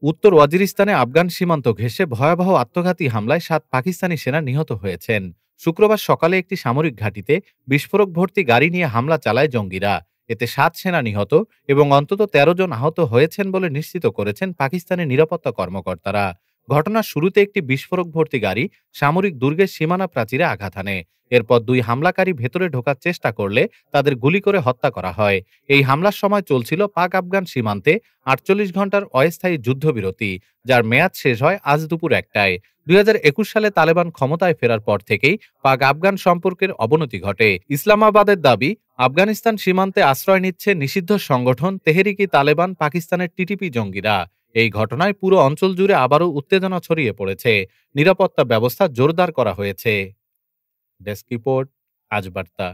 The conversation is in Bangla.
উত্তর ওয়াজিরিস্তানে আফগান সীমান্ত ঘেঁষে ভয়াবহ আত্মঘাতী হামলায় ৭ পাকিস্তানি সেনা নিহত হয়েছেন। শুক্রবার সকালে একটি সামরিক ঘাঁটিতে বিস্ফোরক ভর্তি গাড়ি নিয়ে হামলা চালায় জঙ্গিরা। এতে ৭ সেনা নিহত এবং অন্তত ১৩ জন আহত হয়েছেন বলে নিশ্চিত করেছেন পাকিস্তানের নিরাপত্তা কর্মকর্তারা। ঘটনার শুরুতে একটি বিস্ফোরক ভর্তি গাড়ি সামরিক দুর্গের সীমানা প্রাচীরে আঘাত হানে। এরপর ২ হামলাকারী ভেতরে ঢোকার চেষ্টা করলে তাদের গুলি করে হত্যা করা হয়। এই হামলার সময় চলছিল পাক আফগান সীমান্তে ৪৮ ঘন্টার অস্থায়ী যুদ্ধবিরতি, যার মেয়াদ শেষ হয় আজ দুপুর ১টায়। ২০২১ সালে তালেবান ক্ষমতায় ফেরার পর থেকেই পাক আফগান সম্পর্কের অবনতি ঘটে। ইসলামাবাদের দাবি, আফগানিস্তান সীমান্তে আশ্রয় নিচ্ছে নিষিদ্ধ সংগঠন তেহরিকি তালেবান পাকিস্তানের টিটিপি জঙ্গিরা। এই ঘটনায় পুরো অঞ্চল জুড়ে আবারও উত্তেজনা ছড়িয়ে পড়েছে। নিরাপত্তা ব্যবস্থা জোরদার করা হয়েছে। ডেস্ক রিপোর্ট, আজ বার্তা।